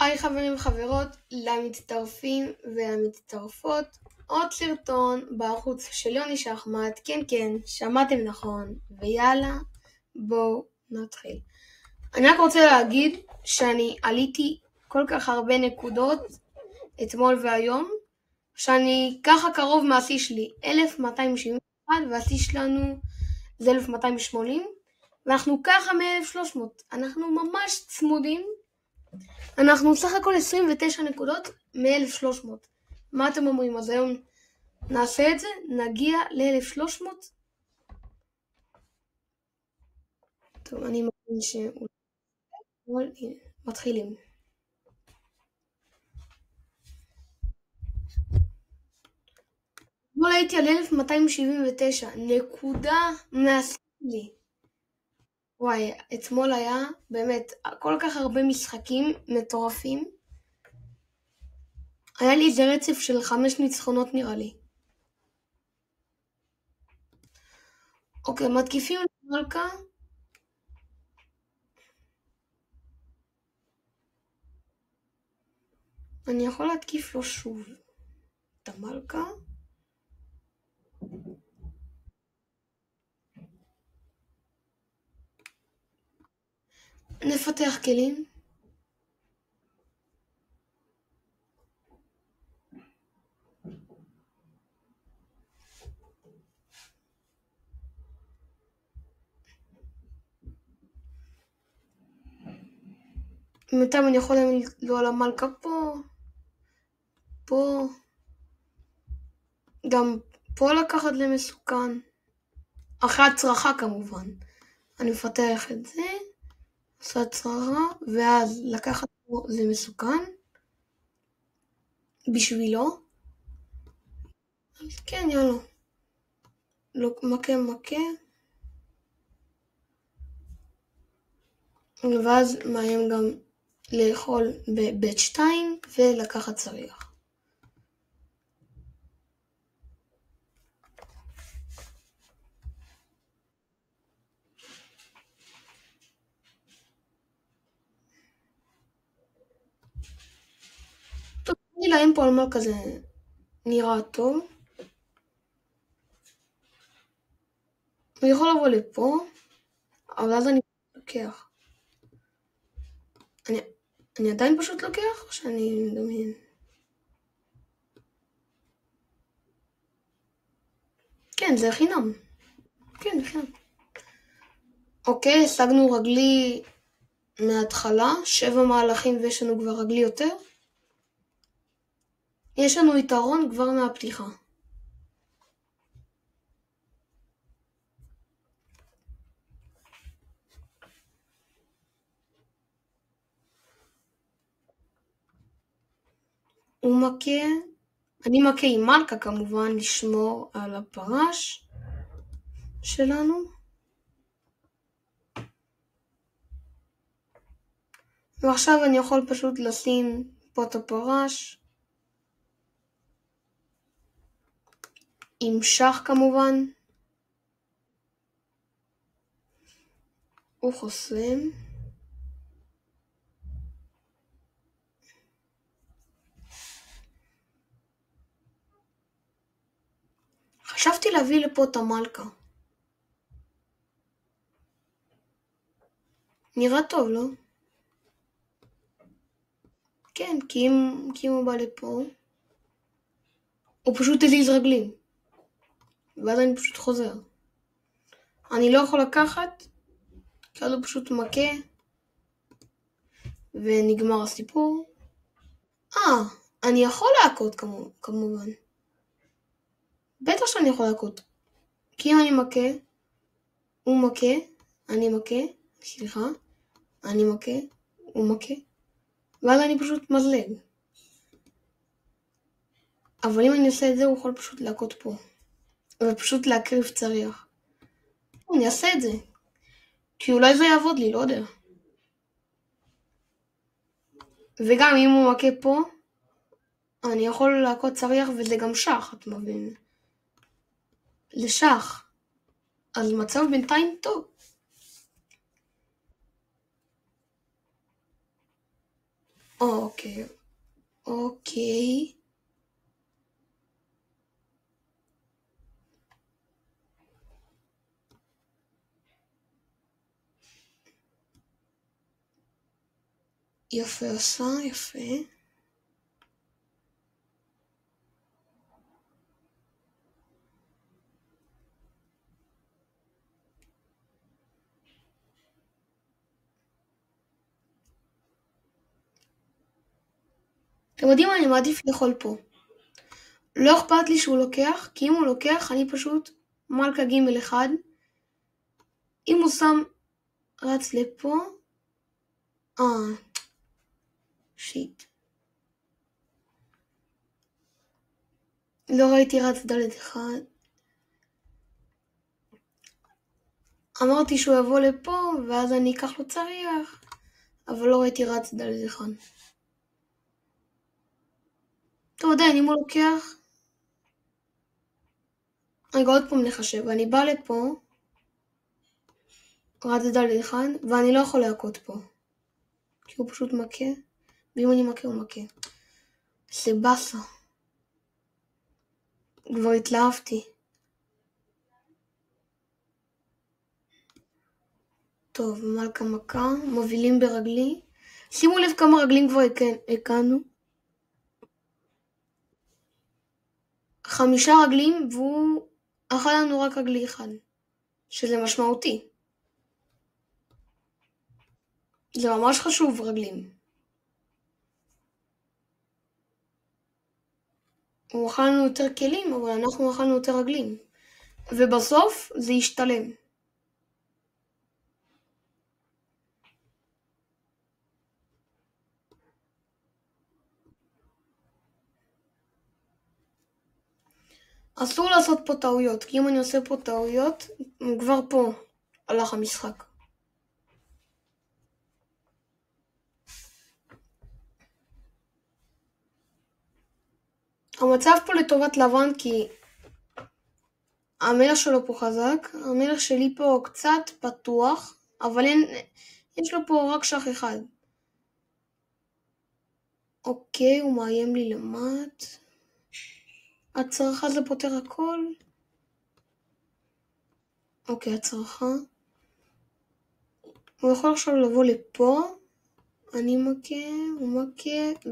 היי חברים וחברות, למצטרפים ולמצטרפות, עוד סרטון בערוץ של יוני שחמט. כן, שמעתם נכון, ויאללה, בואו נתחיל. אני רק רוצה להגיד שאני עליתי כל כך הרבה נקודות אתמול והיום, שאני ככה קרוב מהשיא שלי, 1271, והשיא שלנו זה 1280, ואנחנו ככה מ-1300, אנחנו ממש צמודים. אנחנו סך הכל 29 נקודות מ-1300. מה אתם אומרים? אז היום נעשה את זה, נגיע ל-1300. טוב, אני מבין מתחילים. אתמול הייתי על 1279, נקודה מהשיא. וואי, אתמול היה באמת כל כך הרבה משחקים מטורפים. היה לי איזה רצף של 5 ניצחונות נראה לי. אוקיי, מתקיפים למלכה. אני יכול להתקיף לו שוב את המלכה. נפתח כלים. בינתיים אני יכול לו על המלכה פה, גם פה לקחת למסוכן, אחרי הצרחה כמובן. אני מפתח את זה, עושה הצרחה, ואז לקחת פה זה מסוכן, בשבילו. אז כן, יאללה. מכה. ואז מאיים גם לאכול בבית 2 ולקחת צריח. טוב, אני להם פה על מלכה זה נראה טוב. הוא יכול לבוא לפה, אבל אז אני לוקח. אני עדיין פשוט לוקח, או שאני מדמיין? כן, זה חינם. כן, חינם. אוקיי, השגנו רגלי מההתחלה, 7 מהלכים ויש לנו כבר רגלי יותר. יש לנו יתרון כבר מהפתיחה. הוא מכה, אני מכה עם מלכה כמובן, לשמור על הפרש שלנו. ועכשיו אני יכול פשוט לשים פה את הפרש. עם שח כמובן. הוא חוסם. חשבתי להביא לפה את המלכה. נראה טוב, לא? כן, כי אם הוא בא לפה, הוא פשוט הזיז רגלים. ואז אני פשוט חוזר. אני לא יכול לקחת, כי אז הוא פשוט מכה, ונגמר הסיפור. אני יכול להכות כמובן. בטח שאני יכול להכות. כי אם אני מכה, הוא מכה, אני מכה, אני מכה, הוא מכה, ואז אני פשוט מזלג. אבל אם אני עושה את זה, הוא יכול פשוט להכות פה. ופשוט להקריב צריח. אני אעשה את זה. כי אולי זה יעבוד לי, לא יודע. וגם אם הוא מכה פה, אני יכול להכות צריח וזה גם שח, את מבין? זה שח. אז מצב בינתיים טוב. אוקיי. אוקיי. יפה עושה, יפה. אתם יודעים מה, אני מעדיף לאכול פה. לא אכפת לי שהוא לוקח, כי אם הוא לוקח, אני פשוט מלכה ג' 1. אם הוא שם רץ לפה, שיט. לא ראיתי רץ ד' 1. אמרתי שהוא יבוא לפה, ואז אני אקח לו צריח, אבל לא ראיתי רץ ד' 1. טוב, עדיין, אם הוא לוקח... רגע, עוד פעם נחשב. אני בא לפה, רץ ד' 1, ואני לא יכול להכות פה. כי הוא פשוט מכה, ואם אני מכה הוא מכה. זה בסה. כבר התלהבתי. טוב, מלכה מכה, מובילים ברגלי. שימו לב כמה רגלים כבר הקענו. 5 רגלים, והוא אכל לנו רק רגלי 1. שזה משמעותי. זה ממש חשוב, רגלים. הוא אכל לנו יותר כלים, אבל אנחנו אכלנו יותר רגלים. ובסוף זה ישתלם. אסור לעשות פה טעויות, כי אם אני עושה פה טעויות, כבר פה הלך המשחק. המצב פה לטובת לבן, כי המלך שלו פה חזק, המלך שלי פה קצת פתוח, אבל יש לו פה רק שח 1. אוקיי, הוא מאיים לי למט. הצרחה זה פותר הכל. אוקיי, הצרחה. הוא יכול עכשיו לבוא לפה. אני מכה, הוא מכה.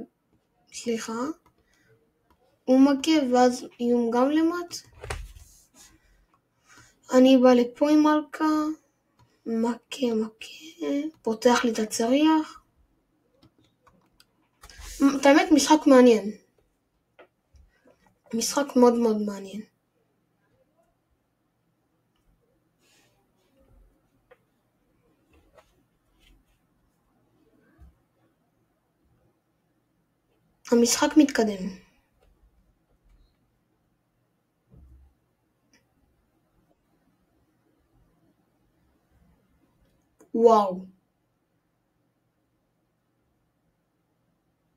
סליחה. הוא מכה ואז איום גם למט. אני בא לפה עם מלכה. מכה. פותח לי את הצריח. את האמת, משחק מעניין. משחק מאוד מאוד מעניין. המשחק מתקדם. וואו.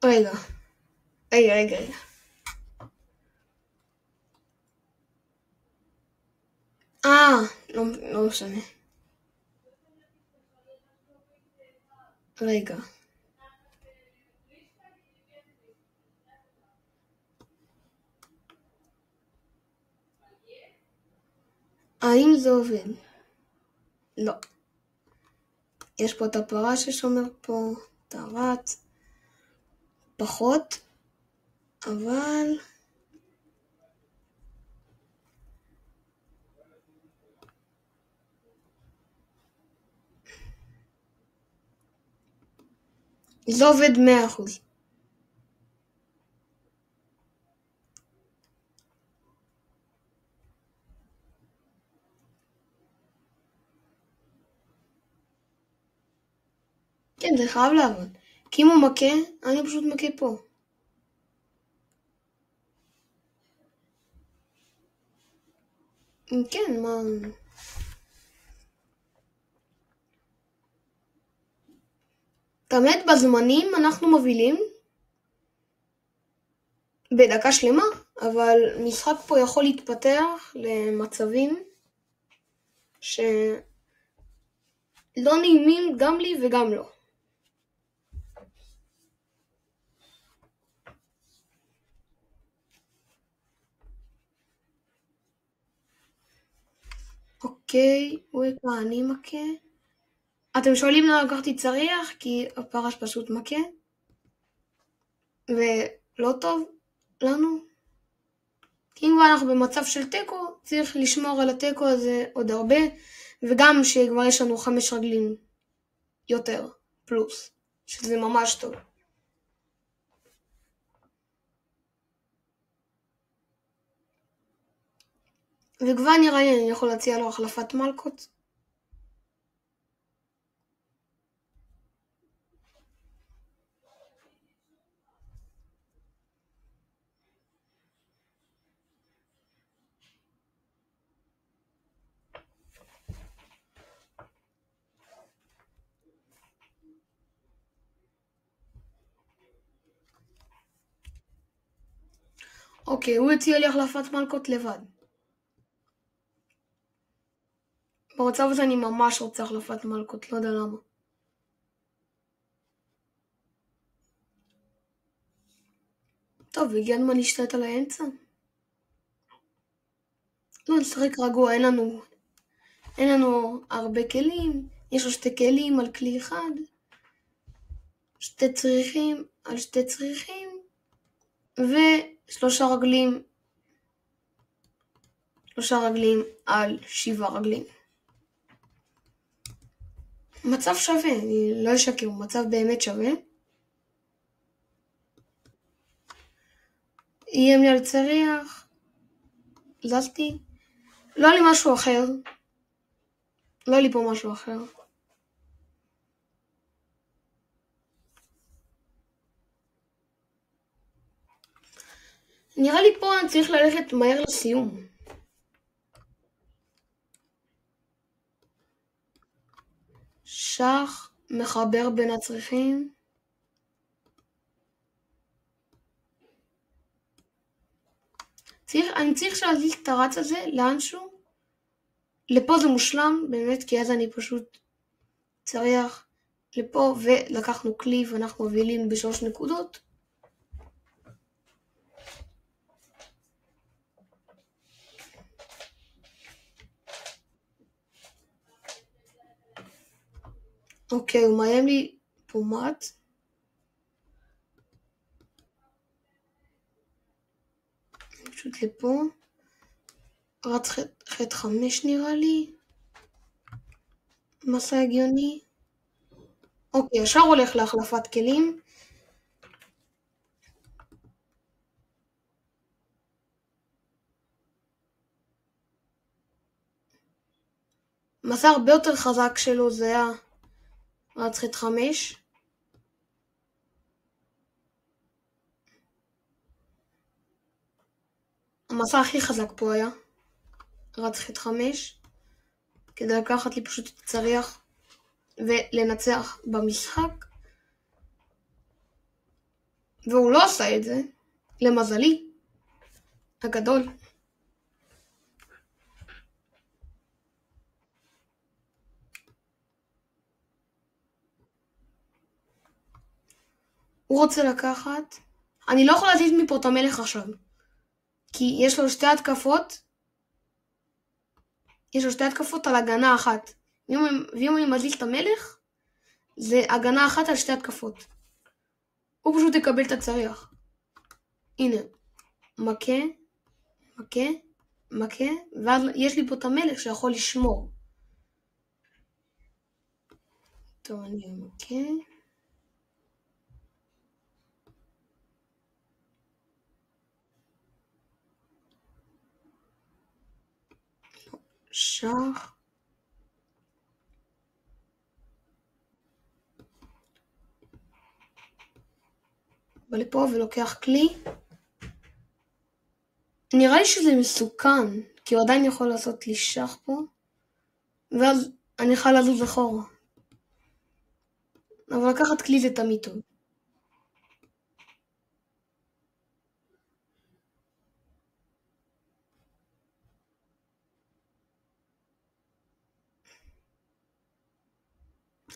רגע. לא משנה. רגע. האם זה עובד? לא. יש פה את הפרה ששומר פה, את הרץ. פחות. אבל... זה עובד 100%. כן, זה חייב לעבוד. כי אם הוא מכה, אני פשוט מכה פה. כן, מה... באמת בזמנים אנחנו מובילים בדקה שלמה, אבל משחק פה יכול להתפתח למצבים שלא נעימים גם לי וגם לו. אוקיי, הוא יקרא, אני מכה. אתם שואלים למה לקחתי צריח? כי הפרש פשוט מכה. ולא טוב לנו. כי אם כבר אנחנו במצב של תיקו, צריך לשמור על התיקו הזה עוד הרבה, וגם שכבר יש לנו 5 רגלים יותר, פלוס, שזה ממש טוב. וכבר נראה לי אני יכול להציע לו החלפת מלכות. אוקיי, הוא הציע לי החלפת מלכות לבד. במצב הזה אני ממש רוצה החלפת מלכות, לא יודע למה. טוב, הגיע הזמן להשתלט על האמצע. לא, נשחק רגוע, אין לנו הרבה כלים. יש לו 2 כלים על כלי אחד. 2 צריכים על 2 צריכים. ו3 רגלים. 3 רגלים על 7 רגלים. מצב שווה, אני לא אשקר, הוא מצב באמת שווה. איים לי על צריח. זזתי. לא היה לי משהו אחר. לא היה לי פה משהו אחר. נראה לי פה אני צריך ללכת מהר לסיום. שח מחבר בין הצריכים. אני צריך להזיז את הרץ הזה לאנשהו. לפה זה מושלם, באמת, כי אז אני פשוט צריח לפה, ולקחנו כלי ואנחנו מובילים ב3 נקודות. אוקיי, הוא מאיים לי פה מט. פשוט לפה. רץ חטא 5 נראה לי. מסע הגיוני. אוקיי, ישר הולך להחלפת כלים. מסע הרבה יותר חזק שלו זה היה רץ חטא 5. המסע הכי חזק פה היה רץ חטא 5. כדי לקחת לי פשוט צריח ולנצח במשחק. והוא לא עשה את זה, למזלי הגדול. הוא רוצה לקחת. אני לא יכול להזיז מפה את המלך עכשיו. כי יש לו 2 התקפות. יש לו 2 התקפות על הגנה אחת. ואם אני מזיז את המלך, זה הגנה אחת על 2 התקפות. הוא פשוט יקבל את הצריח. הנה. מכה. מכה. מכה. ואז יש לי פה את המלך שיכול לשמור. טוב, אני מכה. שח. בא לפה ולוקח כלי. נראה לי שזה מסוכן, כי הוא עדיין יכול לעשות לי שח פה. ואז אני יכולה לזוז אחורה. אבל לקחת כלי זה תמיד טוב.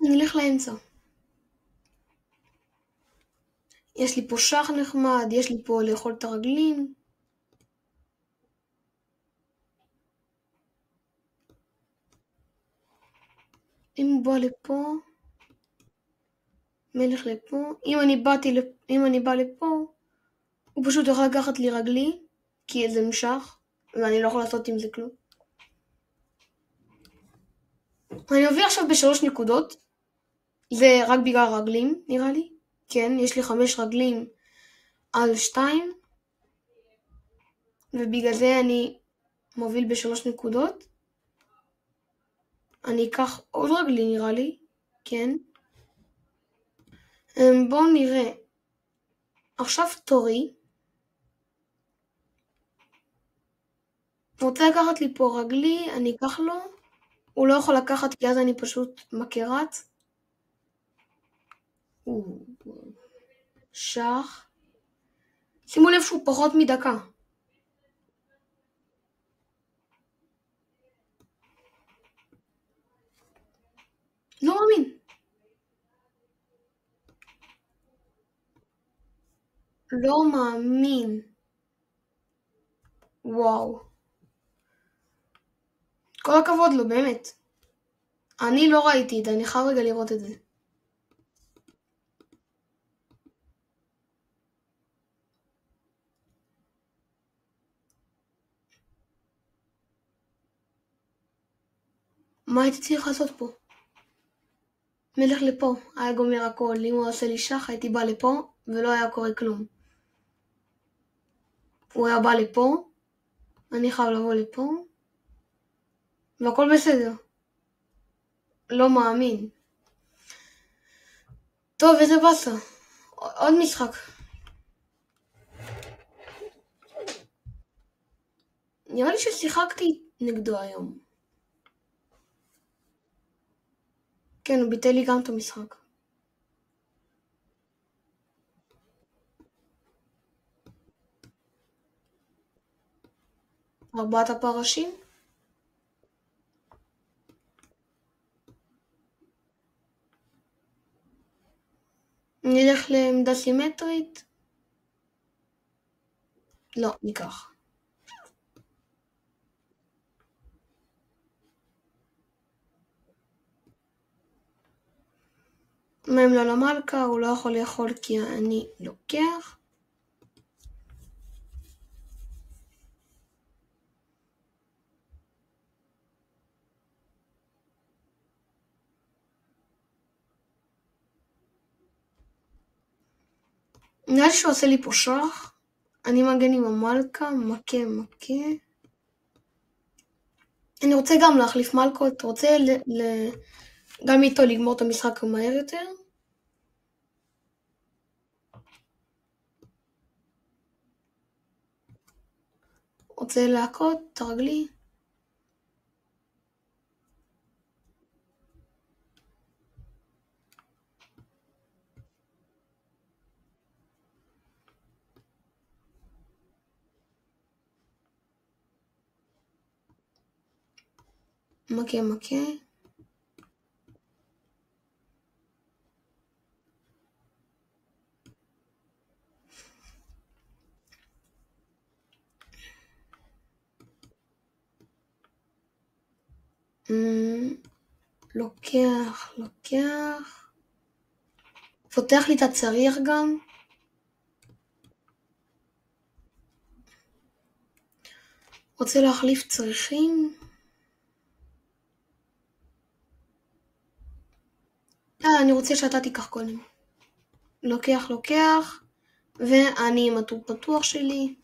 נלך לאמצע. יש לי פה שח נחמד, יש לי פה לאכול את הרגלים. בא לפה, מלך לפה. אם אני בא לפה, הוא פשוט יכול לקחת לי רגלי, כי זה נמשך, ואני לא יכול לעשות עם זה כלום. אני מביא עכשיו ב3 נקודות, זה רק בגלל רגלים, נראה לי. כן, יש לי 5 רגלים על 2, ובגלל זה אני מוביל ב3 נקודות. אני אקח עוד רגלי נראה לי, כן. בואו נראה. עכשיו תורי. הוא רוצה לקחת לי פה רגלי, אני אקח לו. הוא לא יכול לקחת כי אז אני פשוט מכירת. שח. שימו לב שהוא פחות מדקה. לא מאמין. לא מאמין. וואו. כל הכבוד לו, באמת. אני לא ראיתי את זה, אני חייב רגע לראות את זה. מה הייתי צריך לעשות פה? מלך לפה, היה גומר הכל. אם הוא עושה לי שח, הייתי בא לפה, ולא היה קורה כלום. הוא היה בא לפה, אני חייב לבוא לפה, והכל בסדר. לא מאמין. טוב, איזה באסה. עוד משחק. נראה לי ששיחקתי נגדו היום. כן, הוא ביטל לי גם את המשחק. ארבעת הפרשים? נלך לעמדה סימטרית? לא, ניקח. מהם לא למלכה, הוא לא יכול לאכול כי אני לוקח. נראה לי שהוא עושה לי פה שח. אני מגן עם המלכה, מכה. אני רוצה גם להחליף מלכות, רוצה גם איתו לגמור את המשחק מהר יותר. רוצה להכות, תרגלי. מכה. לוקח. פותח לי את הצריח גם. רוצה להחליף צריכים. אני רוצה שאתה תיקח קודם. לוקח. ואני עם הטור פתוח שלי.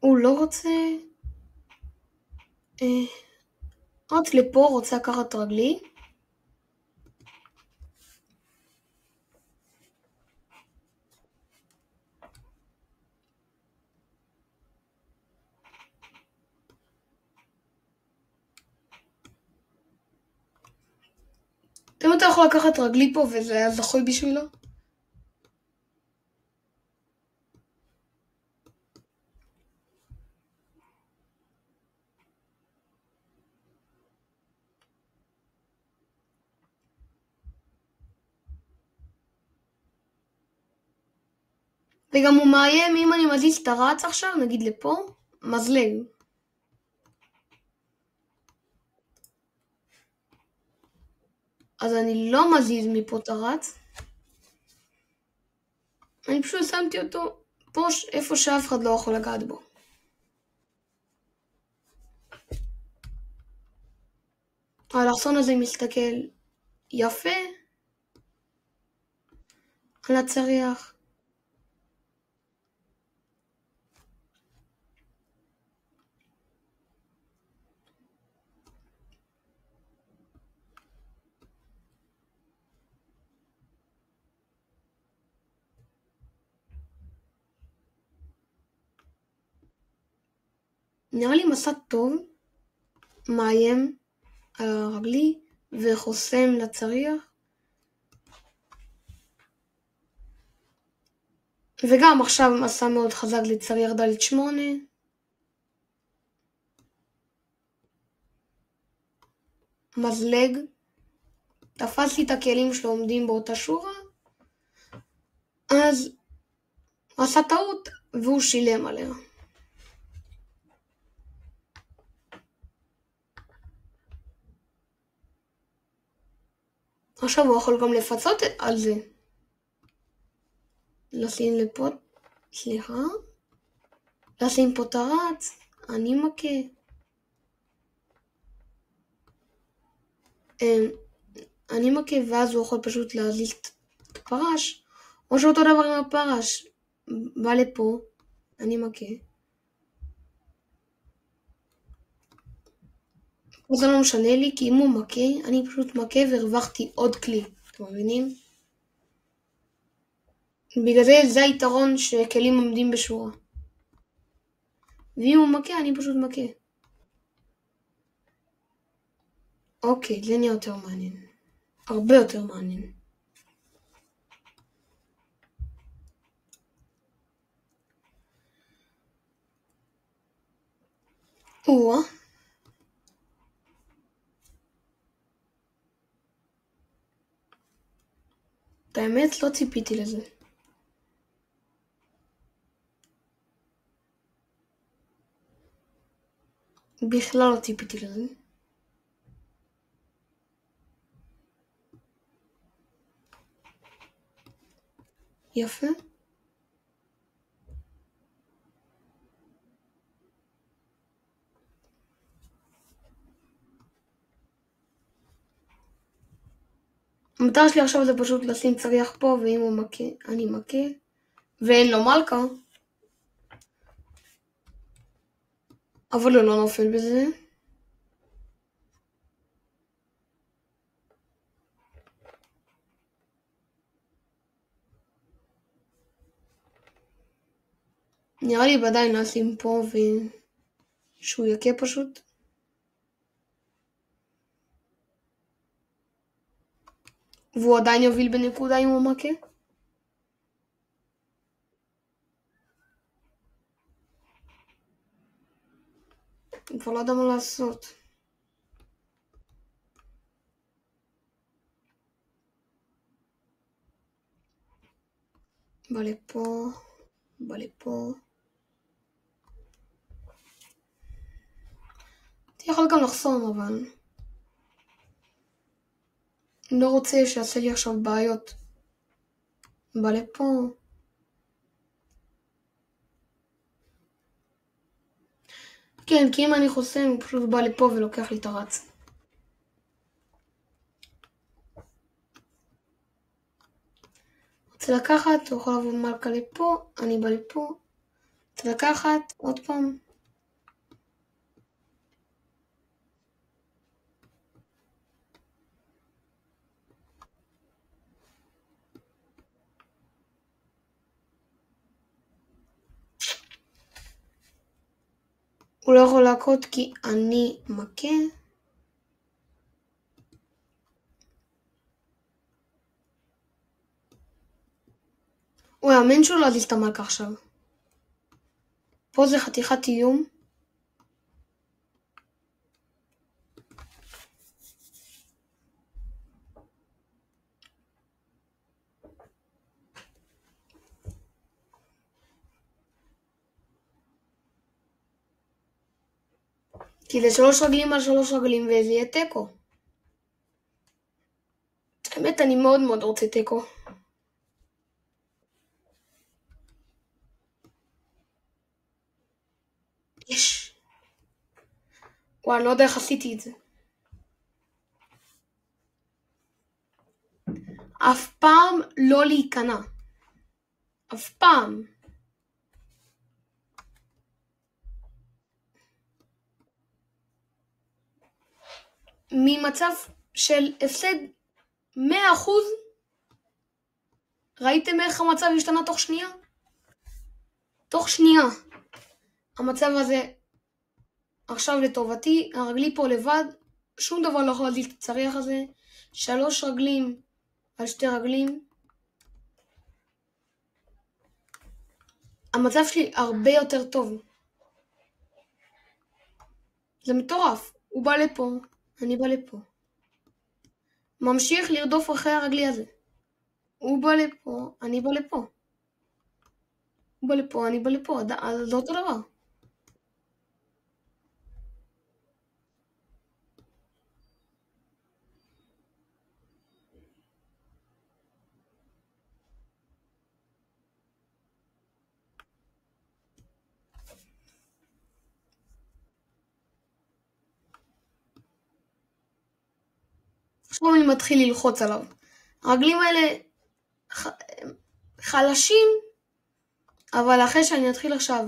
הוא לא רוצה. עוד לפה רוצה לקחת רגלי. אם אתה יכול לקחת רגלי פה וזה היה זכוי בשבילו? וגם הוא מאיים, אם אני מזיז את הרץ עכשיו, נגיד לפה, מזלג. אז אני לא מזיז מפה את הרץ. אני פשוט שמתי אותו פה, איפה שאף אחד לא יכול לגעת בו. האלכסון הזה מסתכל יפה על הצריח. נראה לי מסע טוב, מאיים על הרגלי וחוסם לצריח. וגם עכשיו מסע מאוד חזק לצריח ד' 8. מזלג. תפסתי את הכלים שלו עומדים באותה שורה. אז הוא עשה טעות והוא שילם עליה. עכשיו הוא יכול גם לפצות על זה. לשים לפה, סליחה. לשים פה את הרץ, אני מכה. אני מכה ואז הוא יכול פשוט להזיז את הפרש. או שאותו דבר עם הפרש. בא לפה, אני מכה. זה לא משנה לי, כי אם הוא מכה, אני פשוט מכה והרווחתי עוד כלי. אתם מבינים? בגלל זה היתרון שכלים עומדים בשורה. ואם הוא מכה, אני פשוט מכה. אוקיי, זה נהיה יותר מעניין. הרבה יותר מעניין. או-אה. את האמת, לא ציפיתי לזה. בכלל לא ציפיתי לזה. יפה. המטרה שלי עכשיו זה פשוט לשים צריח פה, ואם הוא מכה, אני מכה. ואין לו מלכה. אבל הוא לא נופל בזה. נראה לי עדיין נשים פה ושהוא יכה פשוט. והוא עדיין יוביל בנקודה אם הוא מכה. אני כבר לא יודע מה לעשות. בא לפה, בא לפה. אתה יכול גם לחסום, אבל אני לא רוצה שיעשה לי עכשיו בעיות. בא לפה. כן, כי אם אני חוסם, הוא פשוט בא לפה ולוקח לי את הרץ. רוצה לקחת, הוא יכול לבוא מלכה לפה, אני בא לפה. רוצה לקחת, עוד פעם. הוא לא יכול להכות כי אני מכה. הוא יאמן שהוא לא יזיז את המלכה עכשיו. פה זה חתיכת איום. כי זה 3 רגלים על 3 רגלים וזה יהיה תיקו. האמת, אני מאוד מאוד רוצה תיקו. יש. וואי, אני לא יודע איך עשיתי את זה. אף פעם לא להיכנע. אף פעם. ממצב של הפסד 100%, ראיתם איך המצב השתנה תוך שנייה? תוך שנייה. המצב הזה עכשיו לטובתי, הרגלי פה לבד, שום דבר לא יכול להזיז את הצריח הזה, 3 רגלים על 2 רגלים. המצב שלי הרבה יותר טוב. זה מטורף. הוא בא לפה, אני בא לפה. ממשיך לרדוף אחרי הרגלי הזה. הוא בא לפה, אני בא לפה. הוא בא לפה, אני בא לפה. זה אותו דבר. עכשיו אני מתחיל ללחוץ עליו. הרגלים האלה חלשים, אבל אחרי שאני אתחיל עכשיו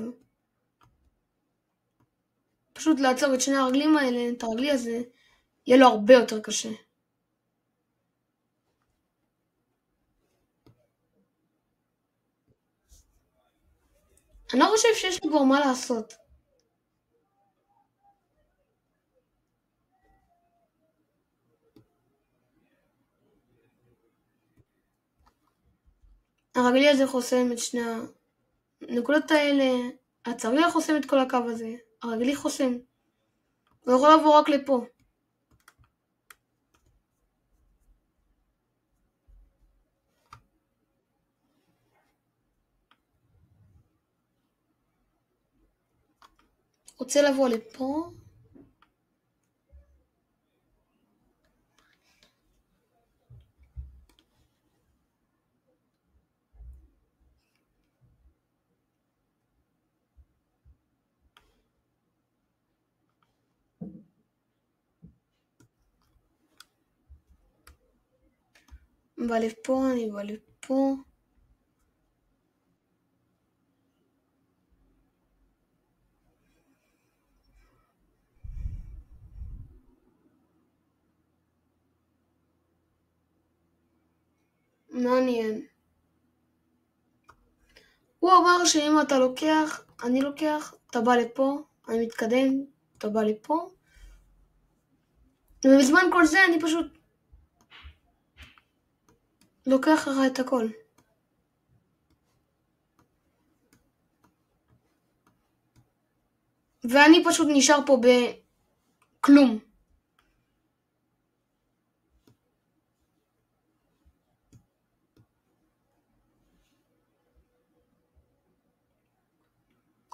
פשוט לעצור את שני הרגלים האלה, את הרגלי הזה, יהיה לו הרבה יותר קשה. אני לא חושב שיש לו כבר מה לעשות. הרגלי הזה חוסם את שני הנקודות האלה, הצריח חוסם את כל הקו הזה, הרגלי חוסם. הוא יכול לעבור רק לפה. רוצה לבוא לפה. בא לפה, אני בא לפה. מעניין. הוא אמר שאם אתה לוקח, אני לוקח, אתה בא לפה, אני מתקדם, אתה בא לפה. ובזמן כל זה אני פשוט לוקח לך את הכל. ואני פשוט נשאר פה בכלום.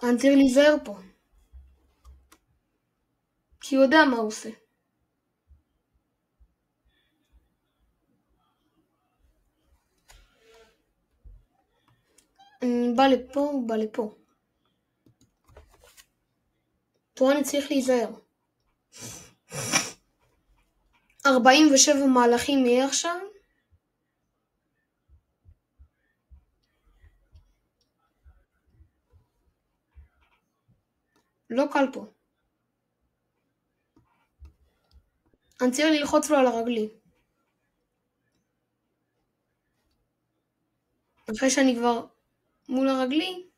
אני צריך להיזהר פה. כי הוא יודע מה הוא עושה. אני בא לפה, הוא בא לפה. פה אני צריך להיזהר. 47 מהלכים יהיה עכשיו. לא קל פה. אני צריך ללחוץ לו על הרגלי. אחרי שאני כבר מול הרגלי,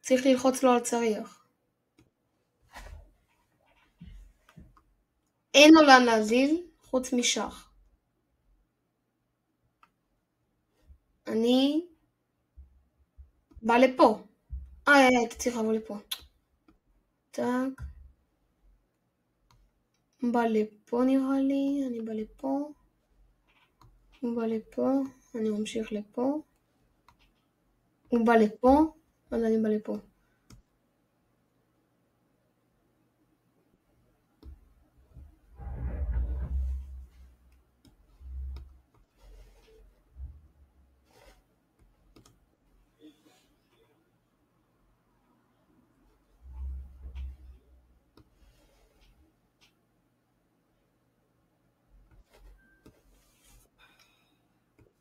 צריך ללחוץ לו על הצריח. אין לו לאן להזיז, חוץ משח. אני בא לפה. אתה צריך לבוא לפה. טק. בא לפה נראה לי, אני בא לפה. הוא בא לפה, אני ממשיך לפה. הוא בא לפה, אז אני בא לפה.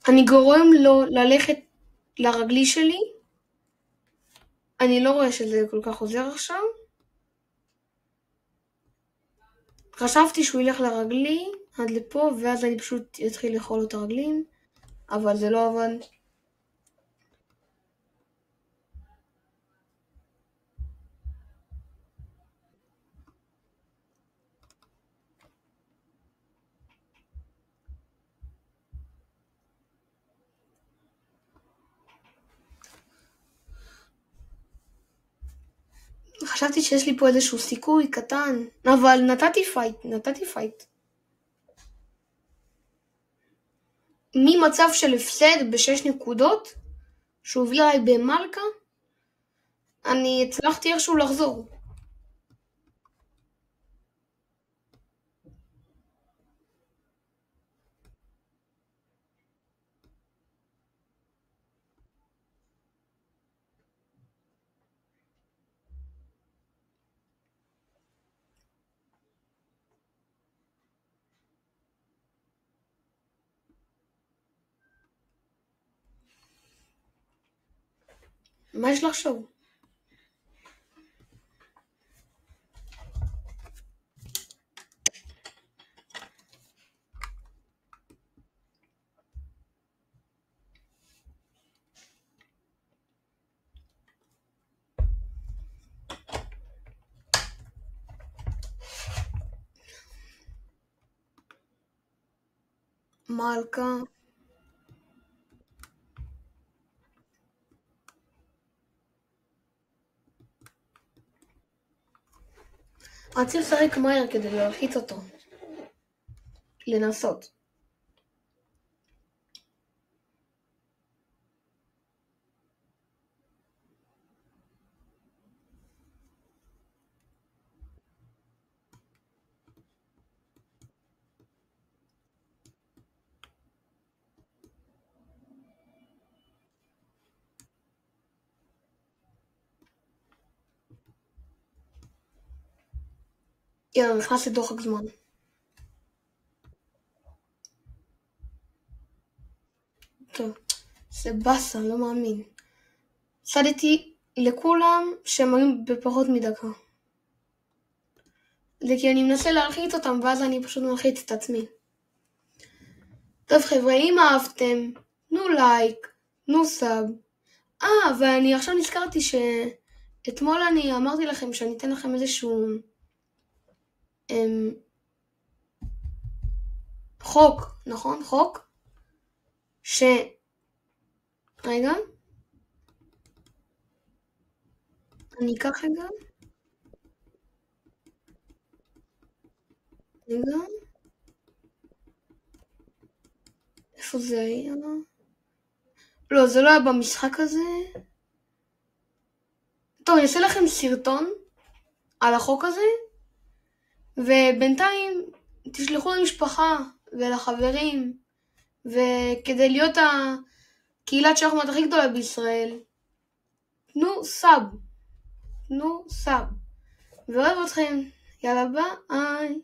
אני גורם לו ללכת לרגלי שלי. אני לא רואה שזה כל כך עוזר עכשיו. חשבתי שהוא ילך לרגלי עד לפה, ואז אני פשוט אתחיל לאכול לו את הרגלים, אבל זה לא עבד. חשבתי שיש לי פה איזשהו סיכוי קטן, אבל נתתי פייט. ממצב של הפסד ב6 נקודות, שהוביל עליי במלכה, אני הצלחתי איכשהו לחזור. מה יש לחשוב? מלכה. רציתי לשחק מהר כדי להלחיץ אותו. לנסות. יאללה, נכנס לדוחק זמן. טוב, זה בסה, לא מאמין. הפסדתי לכולם שהם היו בפחות מדקה. זה כי אני מנסה להלחיץ אותם, ואז אני פשוט מלחיץ את עצמי. טוב חבר'ה, אם אהבתם, תנו לייק, תנו סאב. ואני עכשיו נזכרתי שאתמול אני אמרתי לכם שאני אתן לכם איזשהו חוק, נכון? חוק? רגע. אני אקח רגע. איפה זה היה? לא, זה לא היה במשחק הזה. טוב, אני אעשה לכם סרטון על החוק הזה, ובינתיים תשלחו למשפחה ולחברים, וכדי להיות הקהילת שחמט הכי גדולה בישראל, תנו סאב. ואוהב אתכם. יאללה ביי.